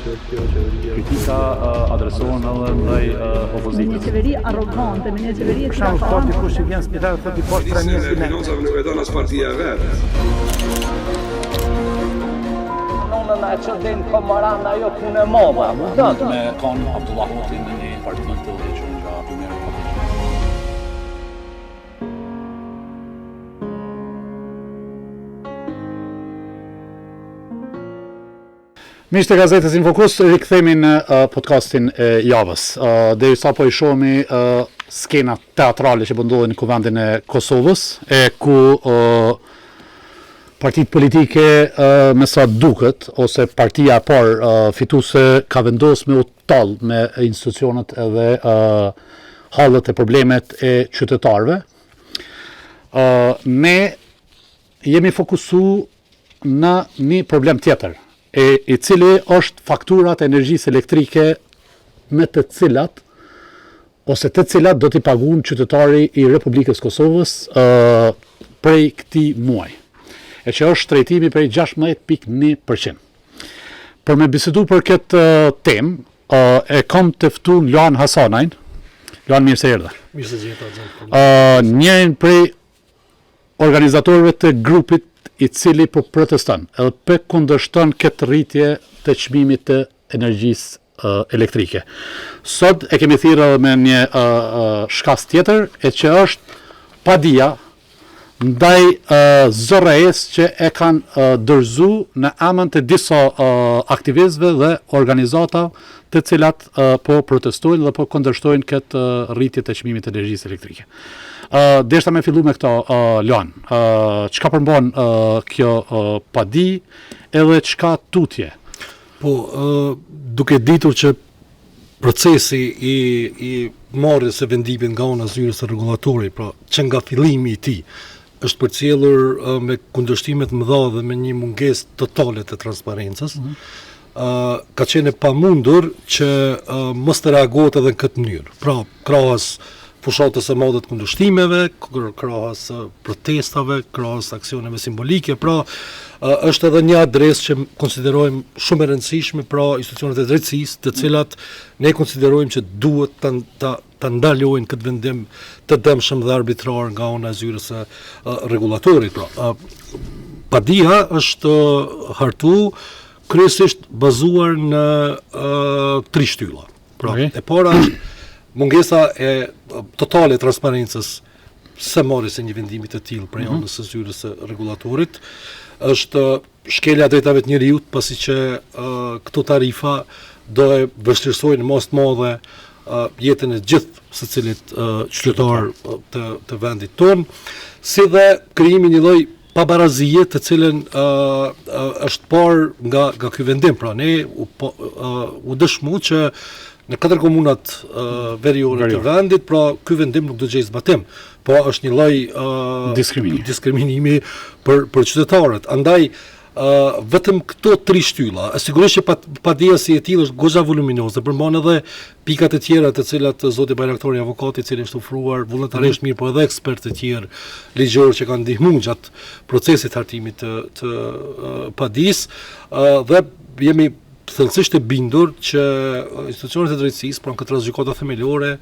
Kritika adresohen edhe ndaj opozitës. Një qeveri arrogante, me një qeveri e cila Shumë thot dikush që vjen spital thotë i poshtë 3000 Finanzave nuk e don as partia e vet. Nëna e qëndin komaran ajo punë e mova. Me kanë Abdullah Hoxhin në një parti të udhëhequr nga Primera Partia. Miqtë të gazetës Infokus, rikthehemi në podcastin e javës. Derisa po i shohimi skena teatrale që po ndodhin në kuvendin e Kosovës, ku partitë politike me sa duket, ose partia e parë fituese ka vendosur me u tall me institucionet edhe hallet e problemet e qytetarëve. Ne jemi fokusu në një problem tjetër, i cili është fakturat e energjisë elektrike me të cilat do t'i paguajnë qytetari i Republikës Kosovës prej këtij muaji, e që është shtrejtimi prej 16.1%. Për me bisedu për këtë temë, e kam të ftuar Luan Hasanajn. Luan, mirë se erdhe. Mirë se gjeta. Njërin prej organizatorëve të grupit i cili po proteston edhe po kundërshton këtë rritje të çmimit të energjisë elektrike. Sot e kemi thirrë me një shkas tjetër, e që është padia ndaj zorrejës që e kanë dorëzu në emër të disa aktivistëve dhe organizata të cilat po protestojnë dhe po kundërshtojnë këtë rritje të çmimit të energjisë elektrike. Deshta me fillu me këto, Luan, çka përmban kjo padi edhe çka tutje? Po, duke ditur që procesi i marrjes së vendimit nga ana zyrës së rregullatorit, pra që nga fillimi i tij është përcjellur me kundërshtimet mëdha dhe me një mungesë totale të transparencës, ka qenë e pamundur që mos të reagohet edhe në këtë mënyrë. Pra, krahas fushatës së madhe të kundërshtimeve, krahas protestave, krahas aksioneve simbolike, pra është edhe një adresë që konsiderojmë shumë e rëndësishme, pra institucionet e drejtësisë, të cilat ne konsiderojmë që duhet të ndalojnë këtë vendim të dëmshëm dhe arbitrar nga ana e zyrës së rregullatorit. Pra, padia është hartu kryesisht bazuar në 3 shtylla. Pra, e para është mungesa e totale transparencës së marrjes së një vendimi të tillë prej anës së zyrës së rregullatorit, është shkelja e drejtave të njerëzit, pasi që këto tarifa do e vështirësojnë mas të madhe jetën e gjithë secilit qytetar të vendit tonë, si dhe krijimi një lloj pabarazie të cilën është parë nga ky vendim. Pra ne u dëshmu që në 4 komunat veriore të vendit, pra ky vendim nuk do gjejë zbatim, po është një lloj diskriminimi për qytetarët. Andaj vetëm këto 3 shtylla, sigurisht që padia si e tillë është goxha voluminoze, përmban edhe pikat e tjera të cilat zoti Bajraktori avokati, i cili është ofruar vullnetarisht mirë, po edhe ekspertë të tjerë ligjor që kanë ndihmuar gjatë procesit hartimit të padis, dhe jemi thellësisht e bindur që institucionet e drejtësisë, pra këtë gjykata themelore,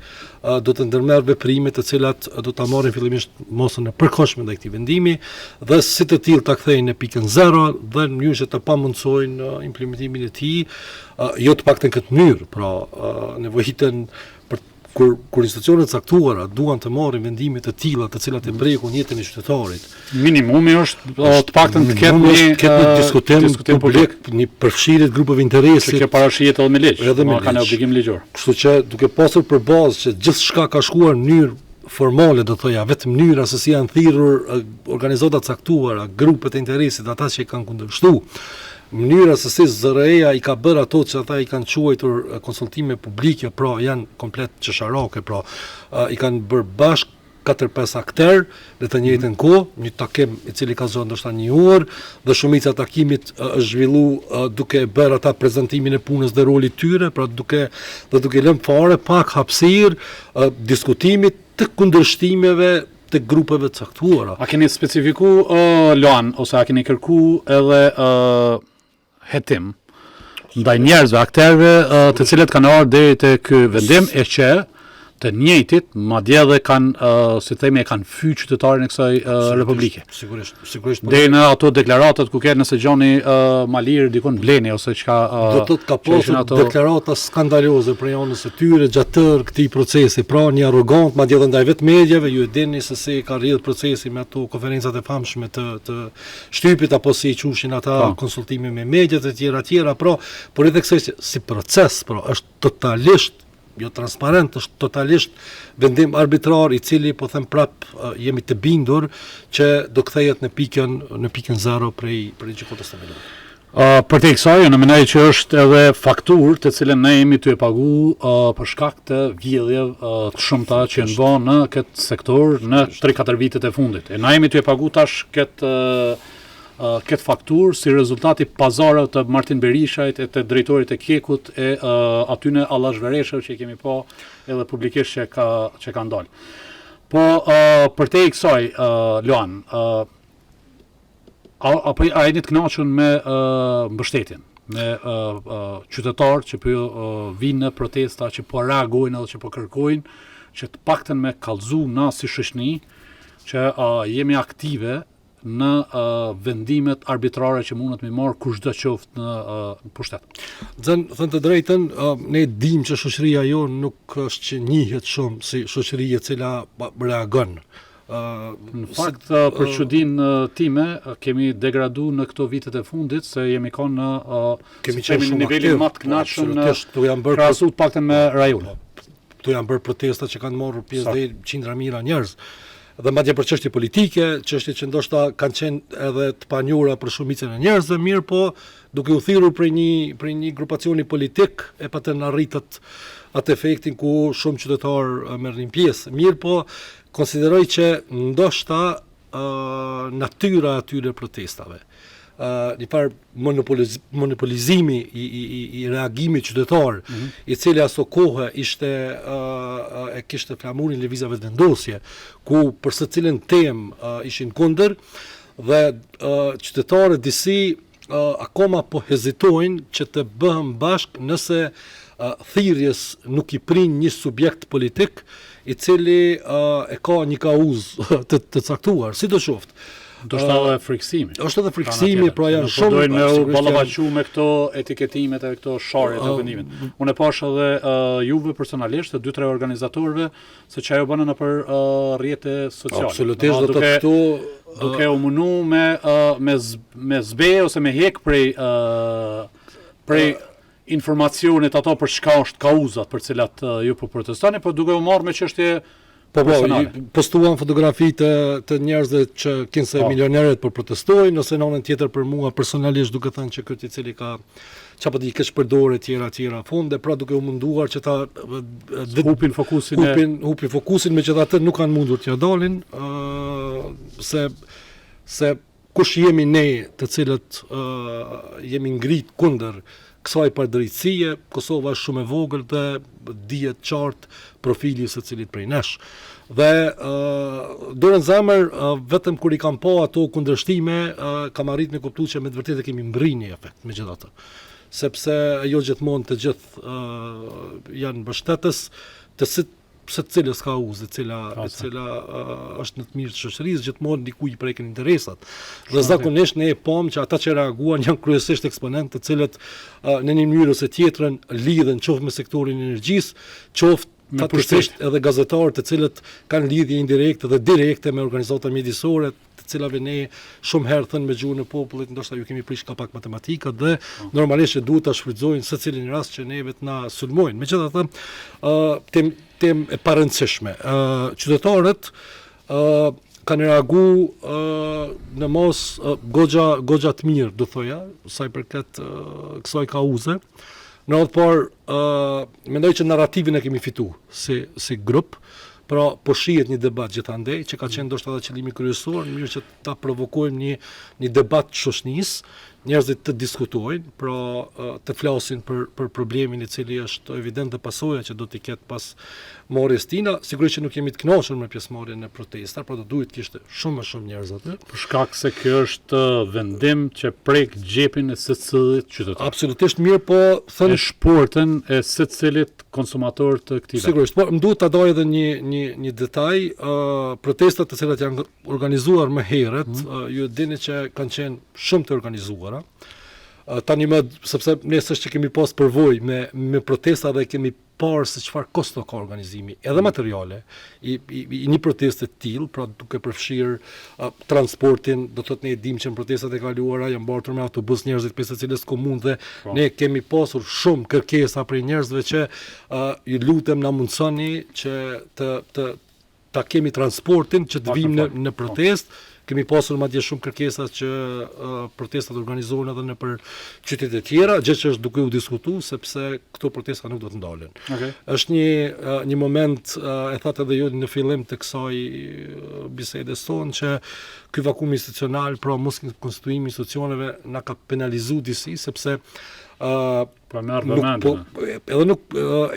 do të ndërmerr veprime të cilat do ta marrin fillimisht mosën e përkohshme ndaj këtij vendimi dhe si të tillë ta kthejnë në pikën 0 dhe në mënyrë që të pamundsojnë implementimin e tij, jo të paktën këtë mënyrë, pra nevojiten kur institucionet caktuara duan të marrin vendime të tilla të cilat e prekun jetën e qytetarit. Minimumi është të paktën të ketë një diskutim publik, një përfshirje të grupeve interesi që parashihet edhe me ligj, edhe me kanë obligim ligjor. Kështu që duke pasur përballë që gjithçka ka shkuar në mënyrë formale, do thoya, vetëm mënyra se si janë thirrur organizata të caktuara, grupet e interesit, ata që kanë kundërshtuar, mënyra se si ZRE-ja i ka bërë ato që ata i kanë quajtur konsultime publike, pra janë komplet qesharake, pra i kanë bërë bashkë 4-5 akter në të njëjtën kohë, një takim i cili ka zgjuar ndoshta 1 orë, dhe shumica e takimit është zhvilluar duke bërë ata prezantimin e punës dhe rolit tyre, pra duke lënë fare pak hapësirë diskutimit të kundërshtimeve të grupeve të caktuara. A keni specifiku, Luan, ose a keni kërku edhe hetim ndaj njerëzve, akterëve të cilët kanë ardhur deri te ky vendim e që të njëjtit, madje edhe kanë, si themi, e kanë fyë qytetarin e kësaj republike. Sigurisht. Deri në ato deklaratat ku ke nëse gjoni Malir dikon bleni ose çka Do të ka pasur deklarata skandaloze për anës së tyre gjatë tërë këtij procesi, pra një arrogant, madje edhe ndaj vetë mediave, ju e dini se si ka rrjedh procesi me ato konferencat e famshme të shtypit apo si i quhshin ata konsultime me mediat e tjera, pra, por edhe kësaj si proces, pra, është totalisht jo transparent, është totalisht vendim arbitrar i cili po them prap jemi të bindur që do kthehet në pikën 0 prej gjykatës të Milonit. Për te kësaj, në mendoj që është edhe fakturë të cilën ne jemi të e pagu për shkak të vjedhjeve të shumta që janë bërë në këtë sektor në 3-4 vitet e fundit. E na jemi të e pagu tash këtë fakturë si rezultati pazarëve të Martin Berishajt e të drejtorit e Kekut e atyne Allah Zhvereshëv që kemi po edhe publikisht që ka ndalë. Po për te i kësaj, Luan, a jeni të kënaqur me mbështetjen, me qytetarë që po vinë në protesta, që po reagojnë edhe që po kërkojnë, që të paktën me kallëzu na si shoqëni, që jemi aktive në vendimet arbitrare që mundet me marrë kushdo qoftë në pushtet. Thënë të drejtën, ne dim që shoqëria jonë nuk është që njihet shumë si shoqëri e cila reagon. Në fakt, për çudinë time, kemi degradu në këto vitet e fundit, se jemi kanë në nivelin më të kënaqshëm në krahasut paktën me rajonin. Këtu janë bërë protesta që kanë marrë pjesë dhe qindra mijëra njerëz. Dhe madje për çështje politike, çështje që ndoshta kanë qenë edhe të panjohura për shumicën e njerëzve, mirë po duke u thirrur prej një grupacioni politik e patën arritët atë efektin ku shumë qytetarë merrin pjesë. Mirë po konsideroj që ndoshta natyra atyre protestave, një farë monopolizimi i reagimit qytetar, i cili aso kohë e kishte flamurin lëvizjave të vendosje, ku për së cilën temë ishin kundër, dhe qytetarët disi akoma po hezitojnë që të bëhen bashkë nëse thirrjes nuk i prin një subjekt politik i cili e ka një kauzë të caktuar, sidoqoftë. Do është edhe friksimi. Është edhe friksimi, pra janë shumë... Dojnë me u ballavaçu me këto etiketimet e këto sharje të vendimit. Unë e pash edhe juve personalisht, 2-3 organizatorëve, se që ajo bënë në për rrjete sociale. Absolutisht, do të këtu... Duke u munu me zbe ose me hek prej informacionit ato për çka është kauzat për cilat ju po protestoni, por duke u marrë me çështje postuan fotografi të njerëzve që kinë se milionerët për protestojnë, ose në anën tjetër për mua personalisht duke thënë që këtë i cili ka çapati keq përdorë tjera fonde, pra duke u munduar që ta hupin fokusin me që atë nuk kanë mundur t'ja dalin, se kush jemi ne të cilët jemi ngrit kundër kësaj padrejtësie. Kosova është shumë e vogël dhe dihet qartë profili së cilit prej nesh. Dhe dorën zemër, vetëm kur i kam pa ato kundërshtime, kam arrit me kuptu që me të vërtetë kemi mbërri një efekt me gjithë atë. Sepse jo gjithmonë të gjithë janë mbështetës të se cilës ka uzë, e cila është në të mirë të shoqërisë, gjithmonë diku i preken interesat. Dhe zakonisht ne e pam që ata që reaguan janë kryesisht eksponentë të cilët në një mënyrë ose tjetrën lidhen qoftë me sektorin e energjisë, qoftë fatkeqësisht edhe gazetarë të cilët kanë lidhje indirekte dhe direkte me organizata mjedisore, të cilave ne shumë herë thënë me gjuhën e popullit, ndoshta ju kemi prish ka pak matematika dhe normalisht që duhet ta shfrytëzojnë secilin rast që neve të na sulmojnë. Megjithatë, temë e parëndësishme. Qytetarët kanë reagu në mos goxha të mirë, do thoja, sa i përket kësaj kauze. Në radhë parë, mendoj që narrativin e kemi fitu si grup, pra po shihet një debat gjithandej, që ka qenë ndoshta edhe qëllimi kryesor, mirë që ta provokojmë një debat shoqënisë, njerëzit të diskutojnë, pra të flasin për problemin I cili është evident dhe pasoja që do t'i ketë pas marrjes tina. Sigurisht që nuk jemi të kënaqur me pjesëmarrjen e protestar, pra do duhet kishte shumë më shumë njerëz aty. Për shkak se kjo është vendim që prek xhepin e secillit qytetar. Absolutisht mirë, po thënë E shportën e secilit konsumator të këtij. Sigurisht, po më duhet ta doj edhe një detaj, protestat të cilat janë organizuar më herët, ju dini që kanë qenë shumë të organizuara. Tani më sepse ne s'është që kemi pas përvojë me protesta dhe kemi parë se çfarë kosto ka organizimi, edhe materiale I një proteste të tillë, pra duke përfshirë transportin, do thotë ne e dimë që në protestat e kaluara janë mbartur me autobus njerëzit pjesë të cilës komunë dhe ne kemi pasur shumë kërkesa prej njerëzve që ju lutem na mundsoni që ta kemi transportin që të vijmë në protestë. Kemi pasur madje shumë kërkesa që protestat organizohen edhe nëpër qytete të tjera, gjë që është duke u diskutuar sepse këto protesta nuk do të ndalen. Okay. Është një moment, e thatë edhe ju në fillim të kësaj bisedes tonë, që ky vakum institucional, pra mos konstituimi I institucioneve na ka penalizuar disi sepse Po merr vëmendje.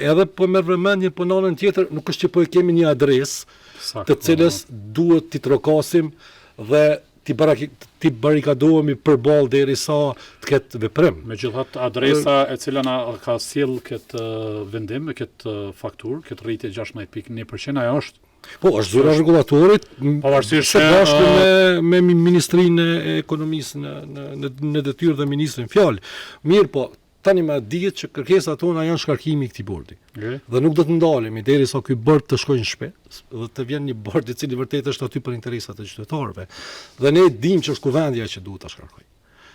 Edhe po merr vëmendje, po në anën tjetër nuk është që po e kemi një adresë të cilës duhet t'i trokasim dhe ti barikadohemi përballë derisa të ketë veprim. Megjithatë adresa e cila na ka sjell këtë vendim, këtë fakturë, këtë rritje 16.1%, ajo është Po, është zyra rregullatorit, pavarësisht së bashku me Ministrinë e Ekonomisë në detyrë dhe ministrin fjalë. Mirë, po tani më dihet që kërkesat tona janë shkarkimi I këtij bordi. Dhe nuk do të ndalemi derisa ky bord të shkojë në shtëpi dhe të vjen një bord I cili vërtet është aty për interesat e qytetarëve. Dhe ne dimë që është kuvendja që duhet ta shkarkojë.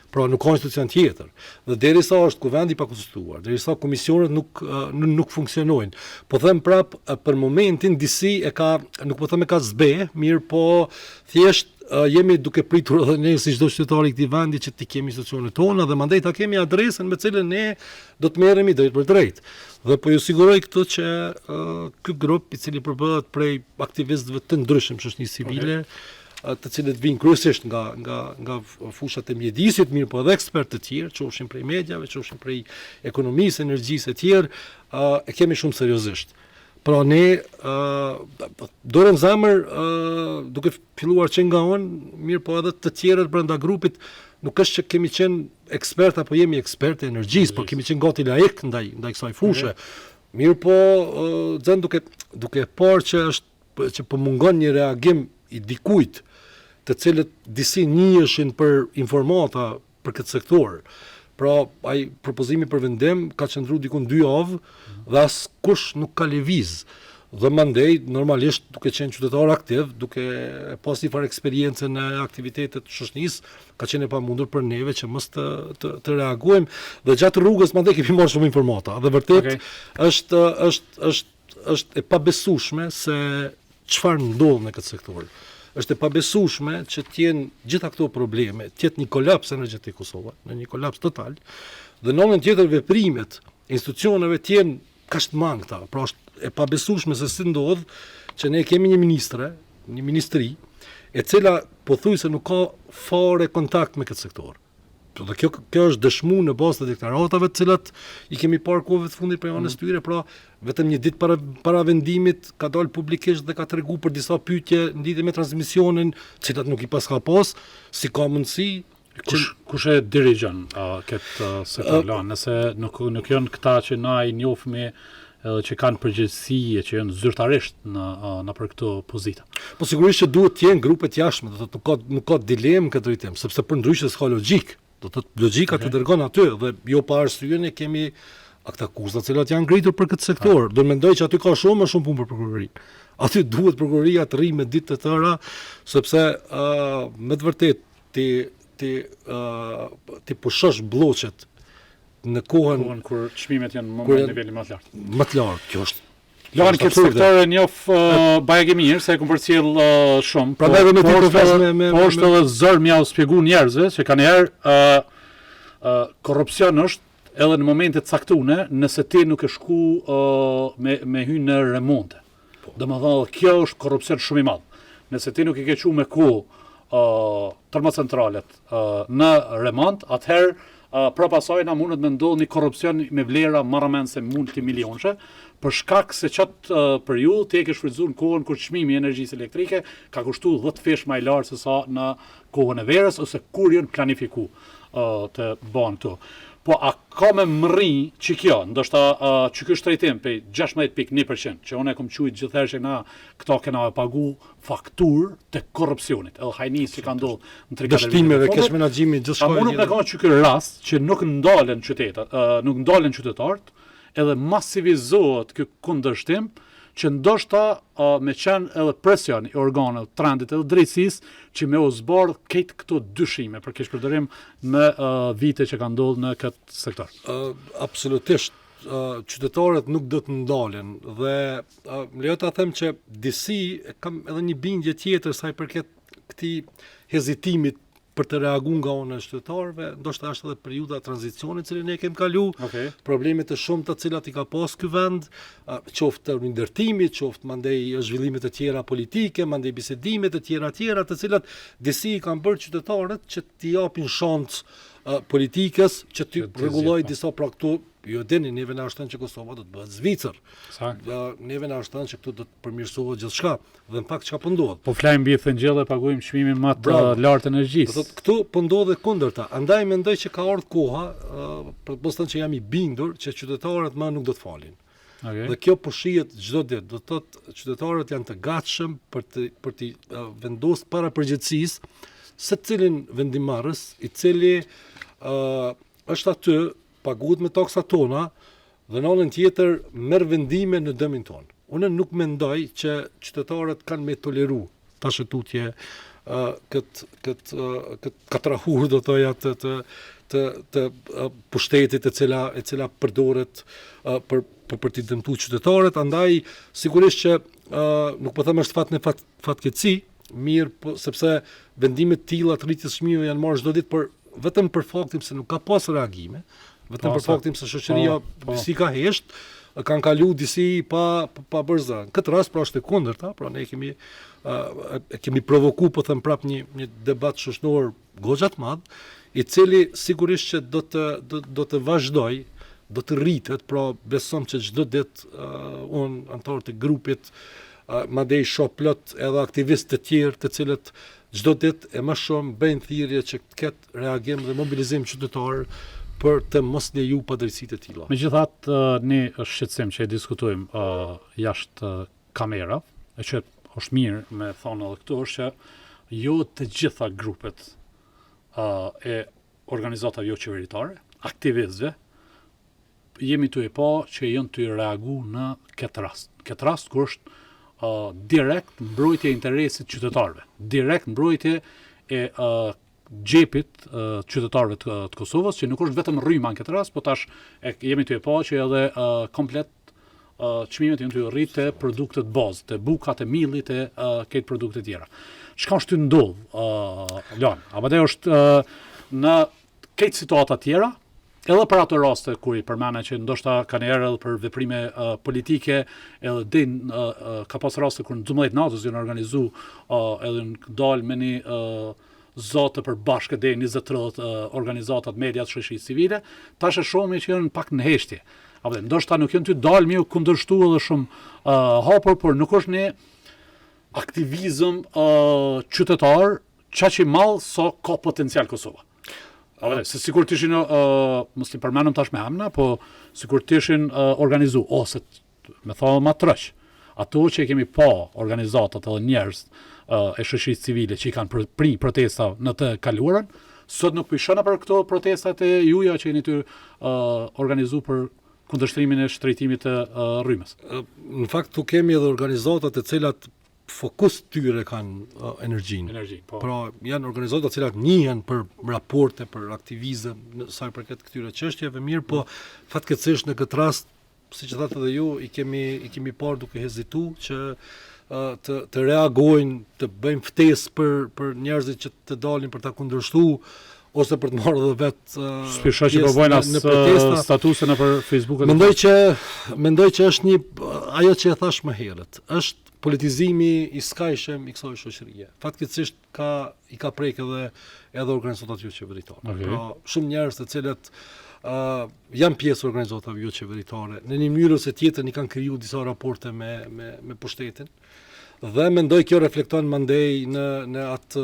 Pra nuk ka institucion tjetër. Dhe derisa është kuvendi pa konstituar, derisa komisionet nuk funksionojnë. Po them prap për momentin disi nuk po them ka zbe, mirë po thjesht jemi duke pritur edhe ne si çdo qytetar I këtij vendi që ti kemi institucionet tona dhe mandej ta kemi adresën me cilën ne do të merremi drejt për drejt. Dhe po ju siguroj këtë që ky grup I cili përbëhet prej aktivistëve të ndryshëm shoqërisë civile, të cilët vijnë kryesisht nga fushat e mjedisit, mirë po edhe ekspertë të tjerë, qofshin prej mediave, qofshin prej ekonomisë, energjisë e tjerë, e kemi shumë seriozisht. Pra ne dorën zemër duke filluar që nga unë, mirë po edhe të tjerët brenda grupit, nuk është që kemi qenë ekspert apo jemi ekspert e energjisë, por kemi qenë gati laik ndaj kësaj fushe. Mirë po zën duke parë që po mungon një reagim I dikujt, të cilët disi njiheshin për informata për këtë sektor. Pra, ai propozimi për vendim ka qëndruar diku 2 javë dhe askush nuk ka lëviz. Dhe mandej, normalisht, duke qenë qytetar aktiv, duke pas një farë eksperiencë në aktivitetet shoqërisë, ka qenë e pamundur për neve që mos të reagojmë. Dhe gjatë rrugës mandej kemi marrë shumë informata. Dhe vërtet është e pabesueshme se çfarë ndodh në këtë sektor. Është e pabesueshme që t'jenë gjitha këto probleme, t'jetë një kolaps energjetik Kosova, në një kolaps total, dhe në anën tjetër veprimet institucioneve t'jenë kaq të mangëta. Pra është e pabesueshme se si ndodh që ne kemi një ministri, e cila pothuajse nuk ka fare kontakt me këtë sektor. Dhe kjo është dëshmuar në bazë të deklaratave të cilat I kemi parë kohëve të fundit për anës tyre, pra vetëm një ditë para vendimit ka dalë publikisht dhe ka treguar për disa pyetje në lidhje me transmisionin, të cilat nuk I paska pas, si ka mundësi kush e dirigjon këtë sektor nëse nuk janë këta që na I njohmi edhe që kanë përgjegjësi e që janë zyrtarisht në për këto pozita. Po sigurisht që duhet të jenë grupe të jashtme, do të thotë nuk ka dilemë këtë drejtim, sepse për ndryshe s'ka logjik. Do të thotë logjika të dërgon aty dhe jo pa arsye ne kemi akta akuzat të cilat janë ngritur për këtë sektor. Do mendoj që aty ka shumë punë për prokurorinë. Aty duhet prokuroria të rrijë me ditë të tëra, sepse me të vërtetë ti pushosh blloqet në kohën kur çmimet janë në niveli më të lartë. Më të lartë, kjo është. Lanë këtë sektor e njoh bajë mirë, se e kam përcjell shumë. Prandaj edhe me po është edhe zër m'ja u shpjegu njerëzve që kanë herë korrupsion është edhe në momente të caktuara nëse ti nuk e shku me hyrë në remonte. Domethënë kjo është korrupsion shumë I madh. Nëse ti nuk e ke çuar me kohë termocentralet në remont, atëherë pra pasaj na mundet me ndodh një korrupsion me vlera marrëmendse multimilionshë, për shkak se qatë periudhë ti e ke shfrytzuar në kohën kur çmimi i energjisë elektrike ka kushtuar 10 fish më i lartë se sa në kohën e verës ose kur janë planifikuar të banë këtu. Po a ka me mri që kjo, ndoshta që ky shtrejtim pe 16.1%, që unë e kom qujt gjithherë që na këto kena e pagu faktur të korrupsionit, edhe hajnis që ka ndodhur në 3-4 dështimeve kesh menaxhimi gjithçka. Unë me kanë që ky rast që nuk ndalen qytetat, nuk ndalen qytetarët, edhe massivizohet ky kundërshtim që ndoshta me qenë edhe presion i organeve, trendit edhe drejtësisë që me u zbardh këtë këto dyshime për keq përdorim në vite që kanë ndodhur në këtë sektor. Absolutisht. Qytetarët nuk do të ndalen dhe më lejo ta them që disi kam edhe një bindje tjetër sa i përket këtij hezitimit për të reaguar nga ana e qytetarëve, ndoshta është edhe periudha e tranzicionit që ne kemi kalu, problemet të shumta të cilat i ka pas ky vend, qoftë rindërtimi, qoftë mandej zhvillimet e tjera politike, mandej bisedimet e tjera të cilat disi i kanë bërë qytetarët që t'i japin shans politikës që t'i rregullojë disa pra këtu. Jo dini, neve na shton që Kosova do të bëhet Zvicër. Neve na shton që këtu do të përmirësohet gjithçka. Dhe në fakt çka po ndodh. Po flajmë mbi thëngjelle, paguajmë çmimin më të lartë energjisë. Do thotë këtu po ndodhet kundërta. Andaj mendoj që ka ardhur koha, për të thënë që jam i bindur që qytetarët më nuk do të falin. Dhe kjo po shihet çdo ditë. Do thotë qytetarët janë të gatshëm për të vendosur para përgjegjësisë secilin vendimarrës, i cili është aty paguhet me taksat tona dhe në anën tjetër merr vendime në dëmin ton. Unë nuk mendoj që qytetarët kanë me toleru tash tutje këtë katrahur do thoja të pushtetit e cila përdoret për të dëmtuar qytetarët. Andaj sigurisht që nuk po them është fatkeqësi, mirë po sepse vendimet të tilla të rritjes çmimeve janë marrë çdo ditë, por vetëm për faktin se nuk ka pas reagime, vetëm për faktin se shoqëria si ka hesht, kanë kalu disi pa bërë zë. Në këtë rast pra është e kundërta, pra ne kemi provokuar po them prap një debat shoqëror goxha të madh, i cili sigurisht që do të vazhdoj, do të rritet, pra besom që çdo ditë unë antar të grupit madej shoh plot edhe aktivistë të tjerë të cilët çdo ditë e më shumë bëjnë thirrje që të ketë reagim dhe mobilizim qytetar për të mos leju padrejtësitë të tilla. Megjithatë, ne është shqetësim që e diskutojmë jashtë kamera, e që është mirë me thonë edhe këtu është që jo të gjitha grupet e organizatave jo qeveritare, aktivistëve, jemi të e pa që janë të reagu në këtë rast. Këtë rast kur është direkt mbrojtje e interesit qytetarëve, direkt mbrojtje e gjepit qytetarëve të Kosovës, që nuk është vetëm rryma në këtë rast, po tash jemi të e pa që edhe komplet çmimet janë të rritë të produktet bazë, të bukat, të millit, të këtë produktet tjera. Çka është të ndodh, Lan? Apo dhe është në këtë situata tjera, edhe për ato raste kur i përmena që ndoshta kanë erë edhe për veprime politike, edhe ka pas raste kur në 12 natës janë organizu edhe në dalë me një zotë për bashkë dhe 20-30 organizatat mediat shoqërisë civile, tash e shohim që janë pak në heshtje. Apo dhe ndoshta nuk janë ty dalë mi u kundërshtu edhe shumë hapur, por nuk është një aktivizëm qytetar qaq i madh sa ka potencial Kosova. Se sikur të ishin, mos t'i përmenëm tash me emna, po sikur të ishin organizu, ose me thallë ma trëq, ato që kemi pa organizatat edhe njerëz e shoqërisë civile që i kanë pri protesta në të kaluarën, sot nuk pishona për këto protestat e juja që jeni të organizu për kundërshtrimin e shtrejtimit të rrymës. Në fakt tu kemi edhe organizatat e cilat fokus tyre kanë energjinë. Pra janë organizata të cilat njihen për raporte, për aktivizëm në sa i përket këtyre çështjeve, mirë, po fatkeqësisht në këtë rast, siç e thatë edhe ju, i kemi parë duke hezituar që të reagojnë, të bëjmë ftesë për njerëzit që të dalin për ta kundërshtuar ose për të marrë edhe vetë Shpisha që po bojnë as statuse në për Facebook. Mendoj që është ajo që e thash më herët, është politizimi i skajshëm i kësaj shoqërie. Fatkeqësisht i ka prek edhe organizatat jo qeveritare. Okay. Pra, shumë njerëz të cilët janë pjesë organizatave jo qeveritare, në një mënyrë ose tjetër i kanë kriju disa raporte me pushtetin. Dhe mendoj kjo reflekton mandej në atë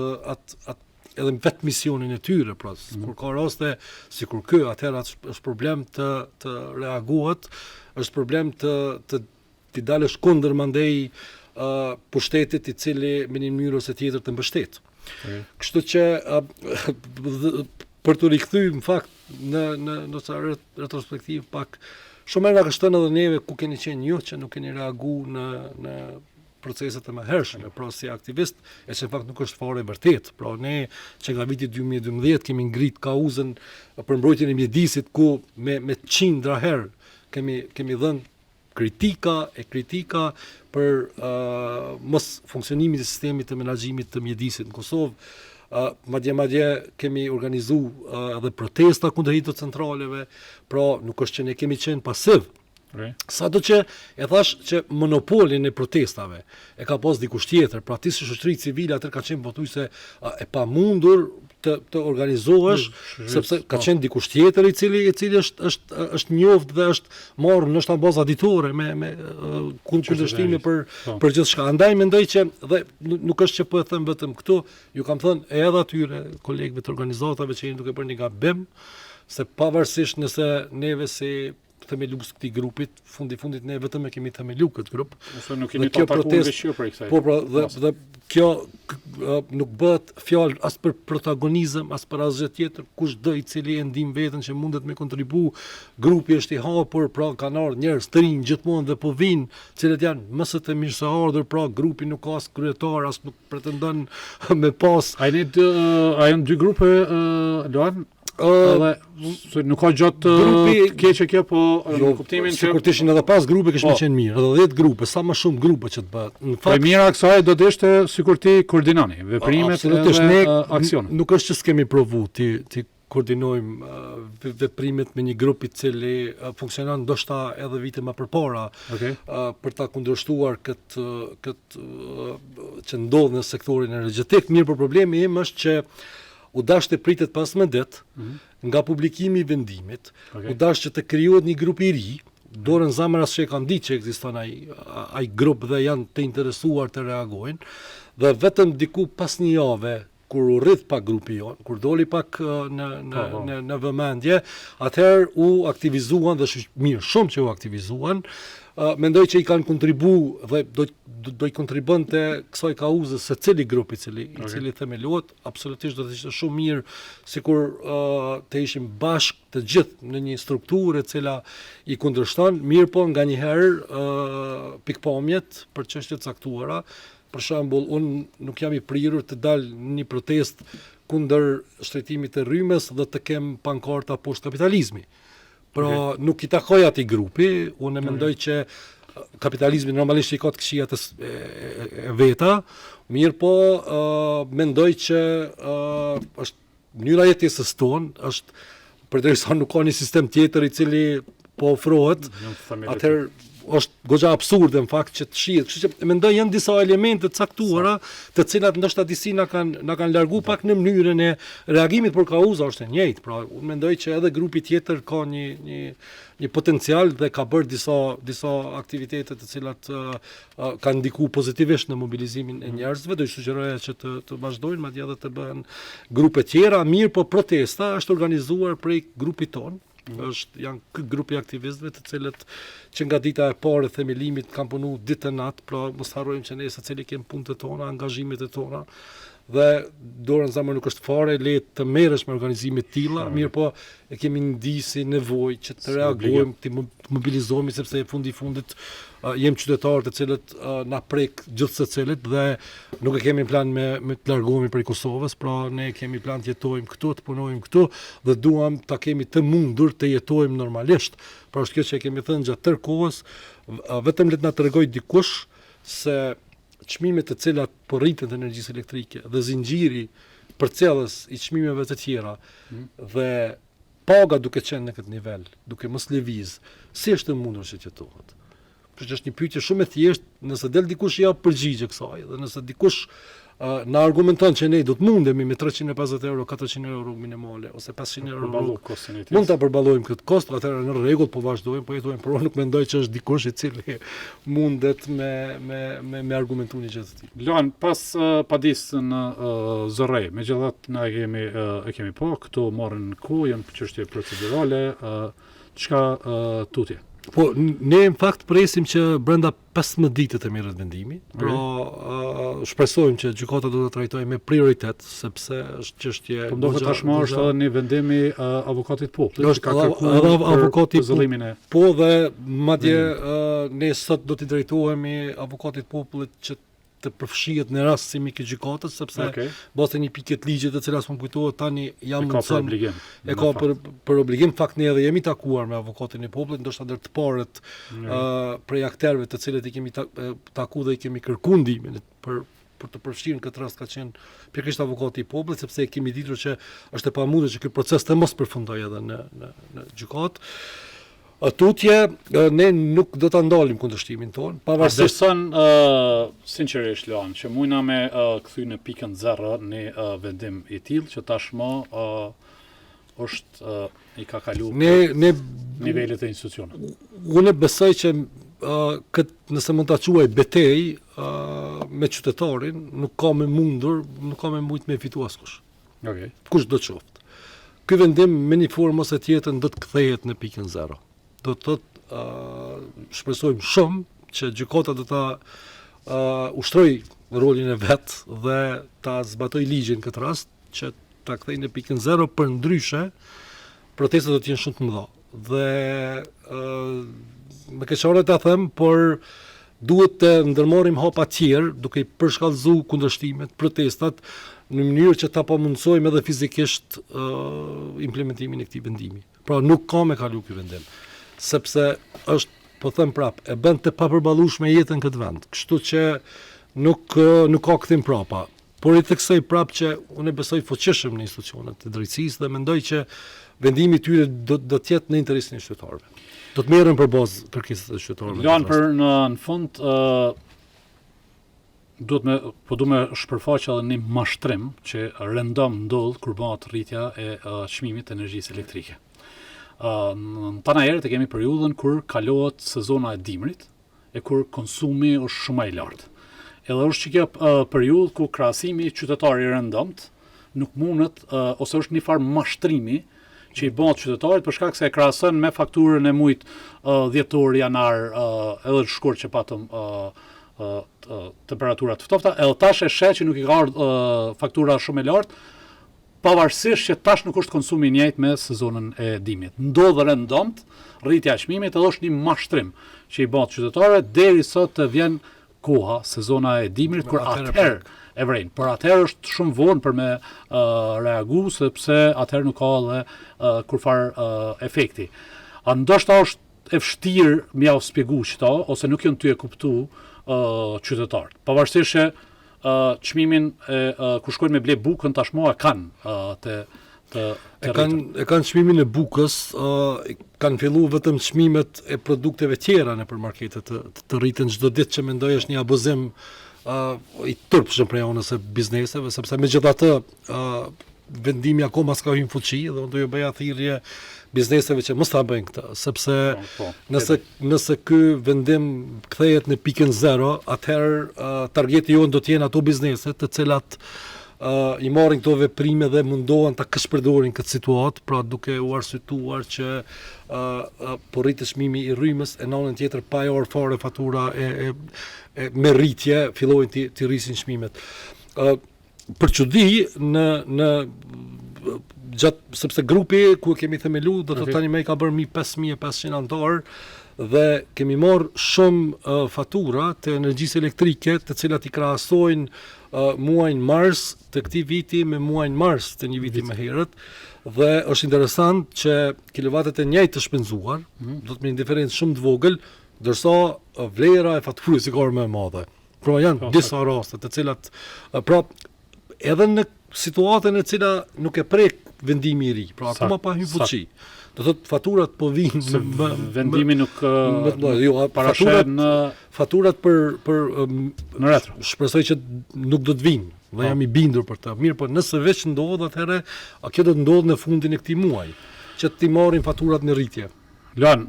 edhe vetë misionin e tyre, pra, kur ka raste sikur ky, atëherë është problem të reagohet, është problem të dalësh kundër mandej pushtetit i cili me një mënyrë ose tjetër të mbështet. Kështu që për të rikthyer në fakt në retrospektiv pak shumë nga kështën edhe neve ku keni qenë ju që nuk keni reaguar në proceset e mëhershme, pra si aktivist, e që në fakt nuk është fare vërtet. Pra ne që nga viti 2012 kemi ngrit kauzën për mbrojtjen e mjedisit ku me qindra herë kemi dhënë kritika për mos funksionimit të sistemit të menaxhimit të mjedisit në Kosovë. Madje kemi organizu edhe protesta kundër të centraleve, pra nuk është që ne kemi qenë pasiv. Sado që e thash që monopolin e protestave e ka pas dikush tjetër, pra ti si shoqëri civile atë ka qenë pothuajse e pamundur të organizohesh, sepse ka qenë dikush tjetër i cili është njoft dhe është marrë ndoshta bazë aditore me kundërshtime për gjithçka. Andaj mendoj që dhe nuk është që po e them vetëm këtu, ju kam thënë edhe atyre kolegëve të organizatave që jeni duke bërë një gabim, se pavarësisht nëse neve si themelues këtij grupit, fundit ne vetëm e kemi themelu këtë grup. Ose nuk kemi të takuar veçë për kësaj. Po pra, dhe kjo nuk bëhet fjalë as për protagonizëm, as për asgjë tjetër, kushdo i cili e ndin veten që mundet me kontribu, grupi është i hapur, pra kanë ardhur njerëz të rinj gjithmonë dhe po vinë, cilët janë më së të mirë se ardhur, pra grupi nuk ka as kryetar, as nuk pretendon me pas. A janë dy grupe, Luan? Nuk ka gjatë keqe kjo, po në kuptimin që sikur të ishin edhe pas grupe kishte qenë mirë, edhe 10 grupe, sa më shumë grupe që të bëhet. Në fakt, mira kësaj do të ishte sikur ti koordinoni veprimet dhe aksionet. Nuk është që s'kemi provu ti koordinojmë veprimet me një grup i cili funksionon ndoshta edhe vite më përpara, për ta kundërshtuar këtë që ndodh në sektorin energjetik. Mirë, por problemi im është që u dash të pritet 15 ditë nga publikimi i vendimit, u dash që të krijohet një grup i ri, dorën zamër as që e kanë ditë që ekziston ai grup dhe janë të interesuar të reagojnë, dhe vetëm diku pas një jave, kur u rrit pak grupi jon, kur doli pak në vëmendje, atëherë u aktivizuan dhe mirë, shumë që u aktivizuan. Mendoj që i kanë kontribu dhe do i kontribonte kësaj kauzës secili grup i cili themelohet, absolutisht do të ishte shumë mirë sikur të ishim bashkë të gjithë në një strukturë e cila i kundërshton, mirë po nganjëherë pikpamjet për çështje të caktuara. Për shembull, unë nuk jam i prirur të dal në një protestë kundër shtretimit të rrymës dhe të kem pankarta poshtë kapitalizmi. Pra nuk i takoj atij grupi, unë mendoj që kapitalizmi normalisht i ka të këqijat e veta, mirë po mendoj që është mënyra jetesës tonë, është përderisa nuk ka një sistem tjetër i cili po ofrohet, atëherë është goxha absurde në fakt që të shihet. Kështu që mendoj janë disa elemente të caktuara, të cilat ndoshta disi na kanë largu pak në mënyrën e reagimit, por kauza është e njëjtë. Pra, unë mendoj që edhe grupi tjetër ka një potencial dhe ka bërë disa aktivitete të cilat kanë ndikuar pozitivisht në mobilizimin e njerëzve. Do i sugjeroja që të vazhdojnë, madje edhe të bëhen grupe tjera. Mirë, po protesta është organizuar prej grupit tonë. Janë grupi aktivistëve të cilët që nga dita e parë e themelimit kanë punu ditë e natë, pra mos harrojmë që ne secili kemi punët e tona, angazhimet e tona, dhe dorën zamër nuk është fare lehtë të merresh me organizime të tilla, mirë po e kemi ndisi nevojë që të reagojmë, të mobilizohemi, sepse e fundit jem qytetarë të cilët na prek gjithsecilit dhe nuk e kemi plan me të largohemi prej Kosovës, pra ne kemi plan të jetojmë këtu, të punojmë këtu dhe duam ta kemi të mundur të jetojmë normalisht. Pra është kjo që e kemi thënë gjatë tërë kohës, vetëm le të na tregoj dikush se çmimet të cilat po rriten të energjisë elektrike dhe zinxhiri përcjellës i çmimeve të tjera dhe paga duke qenë në këtë nivel, duke mos lëviz, si është e mundur që jetohet? që është një pyetje shumë e thjeshtë, nëse del dikush ja përgjigje kësaj, dhe nëse dikush na argumenton që ne do të mundemi me 350 euro, 400 euro minimale ose 500 euro mund ta përballojmë këtë kost, atëherë në rregull, po vazhdojmë, po jetojmë, por nuk mendoj që është dikush i cili mundet me argumentu një gjë të tillë. Luan, pas padisën zërrej, megjithatë na e kemi po, këto marrin kohë, janë çështje procedurale, çka tutje? Po, ne në fakt presim që brenda 15 ditët e merret vendimi, pra shpresojmë që gjykata do të trajtojë me prioritet, sepse është çështje. Po do të tashmë është edhe një vendimi avokatit popullit, që ka kërkuar avokati zëllimin e. Po dhe madje ne sot do t'i drejtohemi avokatit popullit që të përfshihet në rastësimi këtë gjykatës, sepse boste një pikë të ligjit të cilas më kujtohet tani jam mundson e ka për obligim. Fakt ne edhe jemi takuar me avokatin e popullit, ndoshta ndër të parët prej aktorëve të cilët i kemi takuar dhe i kemi kërkuar ndihmën për të përfshirë në këtë rast ka qenë pikërisht avokati i popullit, sepse kemi ditur që është e pamundur që ky proces të mos përfundojë edhe në gjykatë. Tutje, ne nuk do ta ndalim kundërshtimin tonë, pavarësisht sinqerisht Luan, që mujna me kthy në pikën 0 në vendim i tillë që tashmë është i ka kaluar nivelet e institucionit. Unë besoj që nëse mund ta quaj betejë me qytetarin, nuk ka më mujt me fitu askush. Kush do të qoftë. Ky vendim me një formë ose tjetër do të kthehet në pikën 0. Do të thotë shpresojmë shumë që gjykata do ta ushtroj rolin e vet dhe ta zbatoj ligjin këtë rast, që ta kthejë në pikën 0, përndryshe protestat do të jenë shumë të mëdha. Dhe me keqore ta them, por duhet të ndërmarrim hapa tjerë duke i përshkallëzuar kundërshtimet, protestat në mënyrë që ta pamundsojmë edhe fizikisht implementimin e këtij vendimi. Pra nuk ka me kalu ky vendim, sepse është, po them prap, e bën të papërballueshme jetën këtë vend. Kështu që nuk ka kthim prapa. Por i theksoj prap që unë besoj fuqishëm në institucionet e drejtësisë dhe mendoj që vendimi i tyre do të jetë në interesin e qytetarëve. Do të merren për bazë kërkesat e qytetarëve. Luan, për në fund du me shpërfaq edhe një mashtrim që rëndom ndodh kur bëhet rritja e çmimit të energjisë elektrike. Në tana herët e kemi periudhën kur kalohet sezona e dimrit e kur konsumi është shumë i lartë. Edhe është që kjo periudhë ku krahasimi qytetari rëndomt nuk mundet ose është një farë mashtrimi që i bëhet qytetarit për shkak se e krahason me fakturën e muajit dhjetor, janar, edhe të shkurt që patëm temperaturat të ftofta, edhe tash e sheh që nuk i ka ardhur faktura shumë e lartë, pavarësisht që tash nuk është konsumi i njëjtë me sezonën e dimrit. Ndodh rëndomt rritja e çmimit, edhe është një mashtrim që i bëhet qytetarëve derisa të vjen koha, sezona e dimrit, kur atëherë e vrejnë. Por atëherë është shumë vonë për me reagu, sepse atëherë nuk ka edhe kurfar efekti. Ndoshta është e vështirë m'ja u shpjegu qëta, ose nuk janë ty e kuptu qytetarët. Pavarësisht që çmimin ku shkojnë me ble bukën tashmë e kanë e kanë çmimin e bukës, kanë filluar vetëm çmimet e produkteve tjera nëpër marketet të rriten çdo ditë, që mendoj është një abuzim i turpshëm prej anës së bizneseve, sepse megjithatë vendimi akoma s'ka hyrë në fuqi dhe unë do ju bëja thirrje bizneseve që mos ta bëjnë këtë, sepse nëse ky vendim kthehet në pikën 0, atëherë targeti jonë do të jenë ato biznese të cilat i marrin këto veprime dhe mundohen ta këshpërdorin këtë situatë, pra duke u arsyetuar që po rritet çmimi i rrymës, e në anën tjetër pa e fare fatura me rritje fillojnë të rrisin çmimet. Për çudi në gjatë, sepse grupi ku kemi themelu do të tani më ka bërë 5500 anëtar dhe kemi marrë shumë fatura të energjisë elektrike, të cilat i krahasojnë muajin mars të këtij viti me muajin mars të një viti më herët, dhe është interesant që kilovatet e njëjtë të shpenzuar do të me një diferencë shumë të vogël, ndërsa vlera e faturës i ka më e madhe. Pra janë disa raste të cilat edhe në situatën e cila nuk e prek vendimi i ri, pra akoma pa hyrë fuqi. Do thotë faturat po vinë Se vendimi nuk faturat në faturat për në retro. shpresoj që nuk do të vinë. Dhe jam i bindur për të. Mirë, po nëse veç ndodh atëherë, kjo do të ndodhë në fundin e këtij muaji, që ti marrin faturat në rritje. Luan,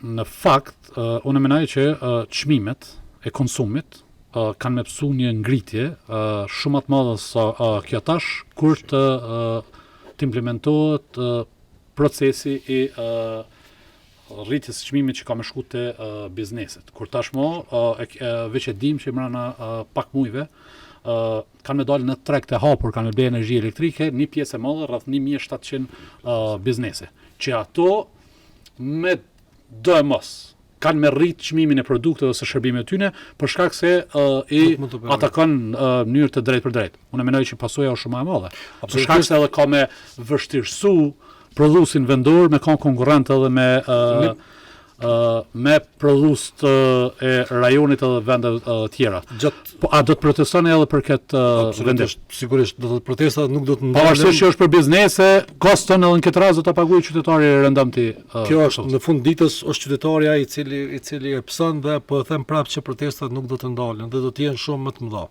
në fakt, unë mendoj që çmimet e konsumit kanë me pësu një ngritje shumë të madhe sa kjo tash, kur të implementohet procesi i rritjes së çmimit që ka më shku te bizneset. Kur tashmo veç e dim që mbrana pak muajve kanë me dalë në treg të hapur, kanë me bërë energji elektrike, një pjesë e madhe rreth 1700 biznese, që ato me do e mos kanë me rrit çmimin e produkteve ose shërbimeve tyne për shkak se atakon në mënyrë të drejtë për drejtë. Unë mendoj që pasojë është shumë e madhe. Për shkak se edhe ka me vështirësu prodhuesin vendor me kanë konkurrent edhe me prodhues e rajonit edhe vendeve tjera. Po a do të protestoni edhe për këtë vendim? Sigurisht, do të protestat nuk do të ndalen. Pavarësisht që është për biznese, koston edhe në këtë rast do ta paguajë qytetari rëndamti. Kjo është në fund ditës është qytetari ai i cili e pson dhe po e them prapë që protestat nuk do të ndalen dhe do të jenë shumë më të mëdha.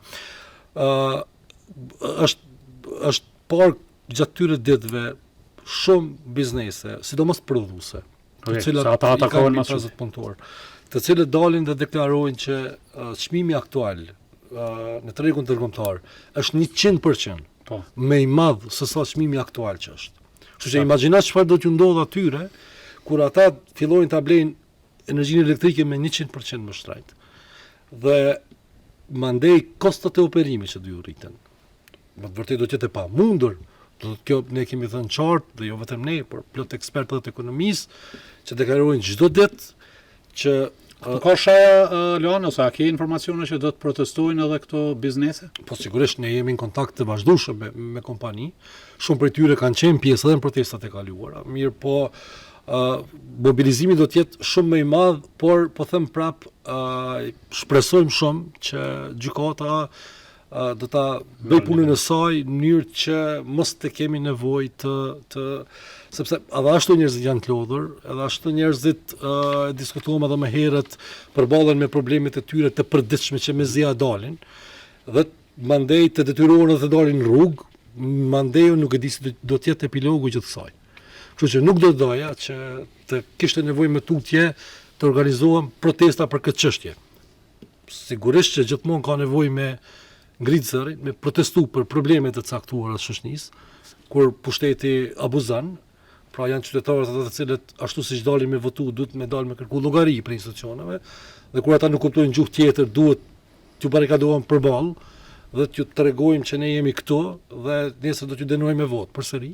Është parë gjatë këtyre ditëve shumë biznese, sidomos prodhuese, të cilat ata atakojnë 50 punëtor, të cilët dalin dhe deklarojnë që çmimi aktual në tregun ndërkombëtar është 100% më i madh se sa çmimi aktual që është. Kështu që imagjino çfarë do t'ju ndodh atyre kur ata fillojnë ta blejnë energjinë elektrike me 100% më shtrejt. Dhe mandej kostot e operimit që do ju rriten. Më të vërtetë do të jetë e pamundur. Kjo ne kemi thënë qartë, dhe jo vetëm ne, por plot ekspertët e ekonomisë që deklarojnë çdo ditë që ka shaja Leon, ose a ke informacione që do të protestojnë edhe këto biznese? Po sigurisht ne jemi në kontakt të vazhdueshëm me kompani. Shumë prej tyre kanë qenë pjesë edhe në protestat e kaluara. Mirë, po mobilizimi do të jetë shumë më i madh, por po them prap shpresojmë shumë që gjykata do ta bëj punën e saj në mënyrë që mos të kemi nevojë të sepse edhe ashtu njerëzit janë të lodhur, edhe ashtu njerëzit diskutuam edhe më herët përballen me problemet e tyre të përditshme që mezi dalin, dhe mandej të detyrohen të dalin në rrugë, mandej nuk e di si do të jetë epilogu i gjithë kësaj. Kështu që nuk do të doja që të kishte nevojë më tutje të organizohem protesta për këtë çështje. Sigurisht që gjithmonë ka nevojë me ngritë zërin, me protestu për problemet e caktuara të shoqënisë, kur pushteti abuzon, pra janë qytetarët ata të cilët ashtu siç dalin me votu, duhet me dalë me kërku llogari për institucioneve, dhe kur ata nuk kuptojnë gjuhë tjetër, duhet t'ju barikadohen përballë dhe t'ju tregojmë që ne jemi këtu dhe nesër do t'ju dënojmë me votë përsëri.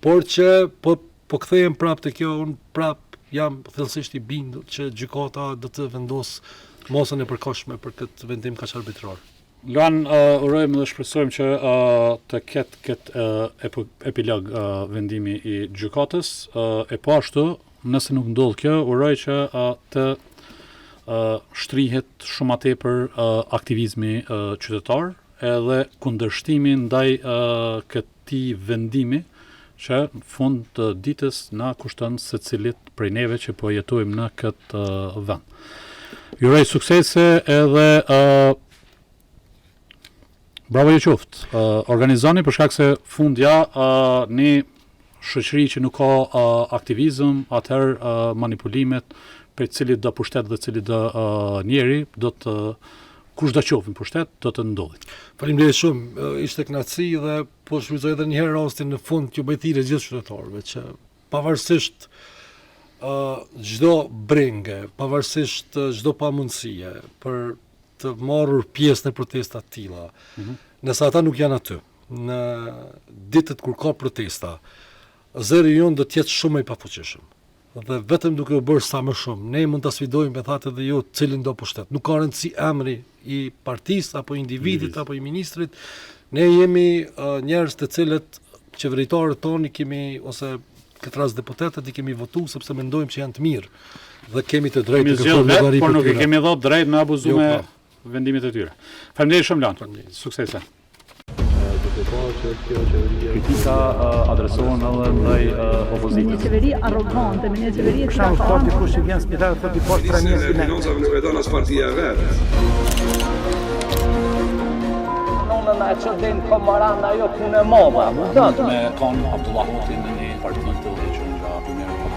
Por që po kthehem prapë te kjo, unë prapë jam thellësisht i bindur që gjykata do të vendosë mosën e përkohshme për këtë vendim kaq arbitrar. Luan, urojmë dhe shpresojmë që të ketë këtë epilog vendimi i gjykatës, e po ashtu, nëse nuk ndodh kjo, uroj që të shtrihet shumë më tepër aktivizmi qytetar, edhe kundërshtimi ndaj këtij vendimi që në fund të ditës na kushton secilit prej neve që po jetojmë në këtë vend. Ju uroj suksese edhe bravo ju qoftë. Organizoni për shkak se fundja një shoqëri që nuk ka aktivizëm, atëherë manipulimet për cilit do pushtet dhe cilit do njeri, do të kush do qoftë në pushtet, do të ndodhi. Faleminderit shumë, ishte kënaqësi dhe po shfrytëzoj edhe një herë rastin në fund që bëj thirrje gjithë qytetarëve që pavarësisht çdo brenge, pavarësisht çdo pamundësie për të marrur pjesë në protesta të tilla. Nëse ata nuk janë aty, në ditët kur ka protesta, zëri jonë do të jetë shumë i pafuqishëm. Dhe vetëm duke u bërë sa më shumë, ne mund ta sfidojmë me thatë edhe ju cilin do pushtet. Nuk ka rëndësi emri i partisë apo individit apo i ministrit. Ne jemi njerëz të cilët qeveritarët tonë kemi, ose këtë rast deputetët i kemi votu sepse mendojmë që janë të mirë dhe kemi të drejtë të kërkojmë llogari. Por nuk i kemi dhënë drejt me abuzuar me vendimit e tyre. Faleminderit shumë Lan. Suksese. Duke parë që kjo qeveria. Kritika adresohen edhe ndaj Me një opozitës. qeveri arrogante, me një qeveri e cila Për ka shembull, anë dikush që vjen në spital thotë i post 3000 Se lekë. financave nuk e don as partia e vet. Unë na çodin Komorana ajo punë e mova, kupton? Me kanë Abdullah Hoxhin në një parti të që nga 2014.